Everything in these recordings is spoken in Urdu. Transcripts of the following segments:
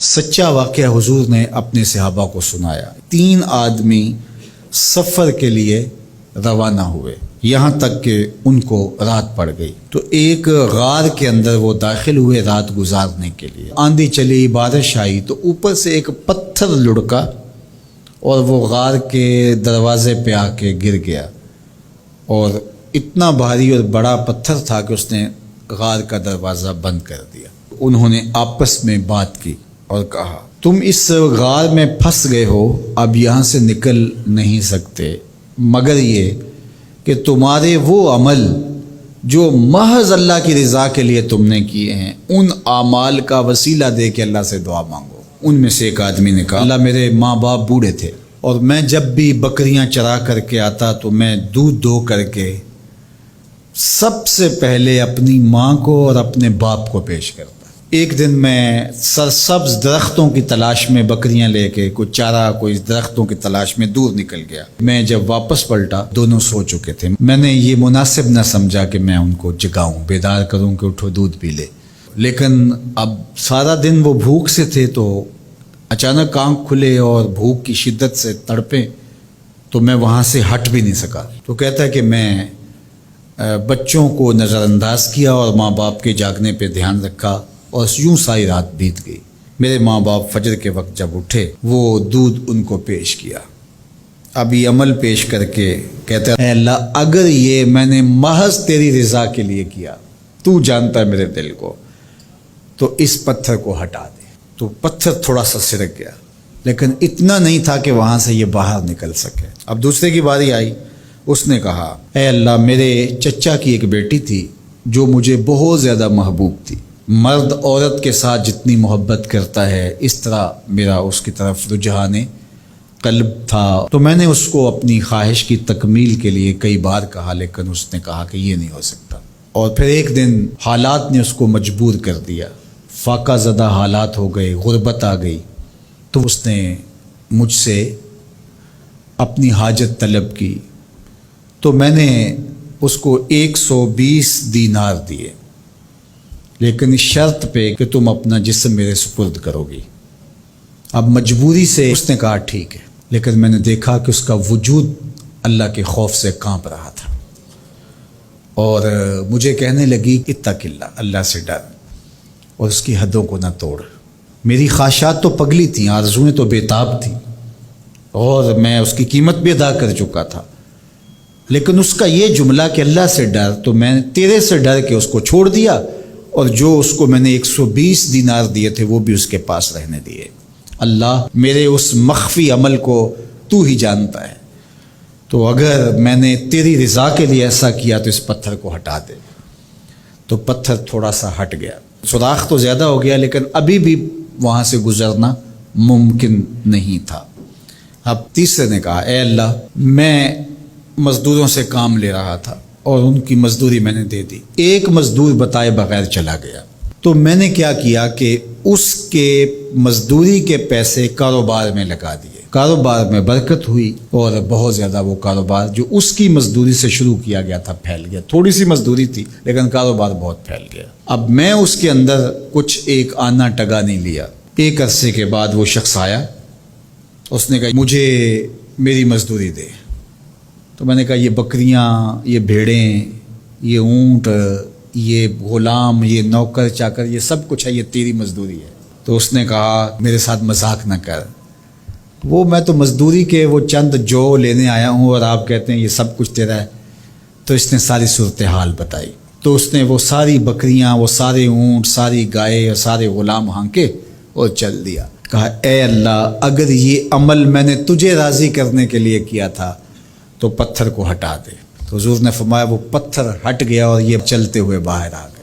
سچا واقعہ حضور نے اپنے صحابہ کو سنایا۔ 3 آدمی سفر کے لیے روانہ ہوئے، یہاں تک کہ ان کو رات پڑ گئی تو ایک غار کے اندر وہ داخل ہوئے رات گزارنے کے لیے۔ آندھی چلی، بارش آئی تو اوپر سے ایک پتھر لڑکا اور وہ غار کے دروازے پہ آ کے گر گیا، اور اتنا بھاری اور بڑا پتھر تھا کہ اس نے غار کا دروازہ بند کر دیا۔ انہوں نے آپس میں بات کی اور کہا، تم اس غار میں پھنس گئے ہو، اب یہاں سے نکل نہیں سکتے مگر یہ کہ تمہارے وہ عمل جو محض اللہ کی رضا کے لیے تم نے کیے ہیں، ان اعمال کا وسیلہ دے کے اللہ سے دعا مانگو۔ ان میں سے ایک آدمی نے کہا، اللہ میرے ماں باپ بوڑھے تھے اور میں جب بھی بکریاں چرا کر کے آتا تو میں دودھ دو کر کے سب سے پہلے اپنی ماں کو اور اپنے باپ کو پیش کرتا۔ ایک دن میں سرسبز درختوں کی تلاش میں بکریاں لے کے کوئی چارہ کوئی درختوں کی تلاش میں دور نکل گیا۔ میں جب واپس پلٹا دونوں سو چکے تھے۔ میں نے یہ مناسب نہ سمجھا کہ میں ان کو جگاؤں، بیدار کروں کہ اٹھو دودھ پی لے، لیکن اب سارا دن وہ بھوک سے تھے تو اچانک آنکھ کھلے اور بھوک کی شدت سے تڑپے تو میں وہاں سے ہٹ بھی نہیں سکا۔ تو کہتا ہے کہ میں بچوں کو نظر انداز کیا اور ماں باپ کے جاگنے پہ دھیان رکھا اور یوں ساری رات بیت گئی۔ میرے ماں باپ فجر کے وقت جب اٹھے وہ دودھ ان کو پیش کیا۔ اب یہ عمل پیش کر کے کہتا ہے، اے اللہ اگر یہ میں نے محض تیری رضا کے لیے کیا، تو جانتا ہے میرے دل کو، تو اس پتھر کو ہٹا دے۔ تو پتھر تھوڑا سا سرک گیا، لیکن اتنا نہیں تھا کہ وہاں سے یہ باہر نکل سکے۔ اب دوسرے کی باری آئی، اس نے کہا، اے اللہ میرے چچا کی ایک بیٹی تھی جو مجھے بہت زیادہ محبوب تھی، مرد عورت کے ساتھ جتنی محبت کرتا ہے اس طرح میرا اس کی طرف رجحان قلب تھا، تو میں نے اس کو اپنی خواہش کی تکمیل کے لیے کئی بار کہا، لیکن اس نے کہا کہ یہ نہیں ہو سکتا۔ اور پھر ایک دن حالات نے اس کو مجبور کر دیا، فاقہ زدہ حالات ہو گئے، غربت آ گئی، تو اس نے مجھ سے اپنی حاجت طلب کی، تو میں نے اس کو 120 دینار دیے، لیکن اس شرط پہ کہ تم اپنا جسم میرے سپرد کرو گی۔ اب مجبوری سے اس نے کہا ٹھیک ہے، لیکن میں نے دیکھا کہ اس کا وجود اللہ کے خوف سے کانپ رہا تھا، اور مجھے کہنے لگی اتق اللہ، اللہ سے ڈر اور اس کی حدوں کو نہ توڑ۔ میری خواہشات تو پگلی تھیں، آرزوئیں تو بےتاب تھیں، اور میں اس کی قیمت بھی ادا کر چکا تھا، لیکن اس کا یہ جملہ کہ اللہ سے ڈر، تو میں نے تیرے سے ڈر کے اس کو چھوڑ دیا، اور جو اس کو میں نے 120 دینار دیے تھے وہ بھی اس کے پاس رہنے دیے۔ اللہ میرے اس مخفی عمل کو تو ہی جانتا ہے، تو اگر میں نے تیری رضا کے لیے ایسا کیا تو اس پتھر کو ہٹا دے۔ تو پتھر تھوڑا سا ہٹ گیا، سوراخ تو زیادہ ہو گیا لیکن ابھی بھی وہاں سے گزرنا ممکن نہیں تھا۔ اب تیسرے نے کہا، اے اللہ میں مزدوروں سے کام لے رہا تھا اور ان کی مزدوری میں نے دے دی، ایک مزدور بتائے بغیر چلا گیا، تو میں نے کیا کیا کہ اس کے مزدوری کے پیسے کاروبار میں لگا دیے، کاروبار میں برکت ہوئی، اور بہت زیادہ وہ کاروبار جو اس کی مزدوری سے شروع کیا گیا تھا پھیل گیا۔ تھوڑی سی مزدوری تھی لیکن کاروبار بہت پھیل گیا۔ اب میں اس کے اندر کچھ ایک آنا ٹگا نہیں لیا۔ ایک عرصے کے بعد وہ شخص آیا، اس نے کہا مجھے میری مزدوری دے۔ تو میں نے کہا یہ بکریاں، یہ بھیڑیں، یہ اونٹ، یہ غلام، یہ نوکر چاکر، یہ سب کچھ ہے، یہ تیری مزدوری ہے۔ تو اس نے کہا میرے ساتھ مذاق نہ کر، وہ میں تو مزدوری کے وہ چند جو لینے آیا ہوں اور آپ کہتے ہیں یہ سب کچھ تیرا ہے۔ تو اس نے ساری صورتحال بتائی، تو اس نے وہ ساری بکریاں، وہ سارے اونٹ، ساری گائے اور سارے غلام ہانکے اور چل دیا۔ کہا اے اللہ اگر یہ عمل میں نے تجھے راضی کرنے کے لیے کیا تھا تو پتھر کو ہٹا دے۔ تو حضور نے فرمایا وہ پتھر ہٹ گیا اور یہ چلتے ہوئے باہر آ گئے۔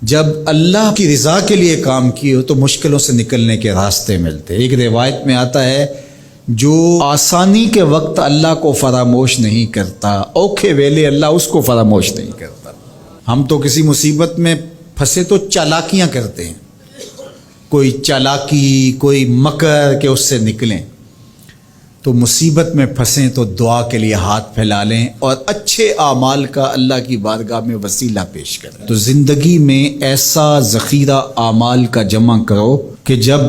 جب اللہ کی رضا کے لیے کام کیے ہو تو مشکلوں سے نکلنے کے راستے ملتے۔ ایک روایت میں آتا ہے جو آسانی کے وقت اللہ کو فراموش نہیں کرتا، اوکھے ویلے اللہ اس کو فراموش نہیں کرتا۔ ہم تو کسی مصیبت میں پھنسے تو چالاکیاں کرتے ہیں، کوئی چالاکی، کوئی مکر کہ اس سے نکلیں۔ تو مصیبت میں پھنسیں تو دعا کے لیے ہاتھ پھیلا لیں اور اچھے اعمال کا اللہ کی بارگاہ میں وسیلہ پیش کریں۔ تو زندگی میں ایسا ذخیرہ اعمال کا جمع کرو کہ جب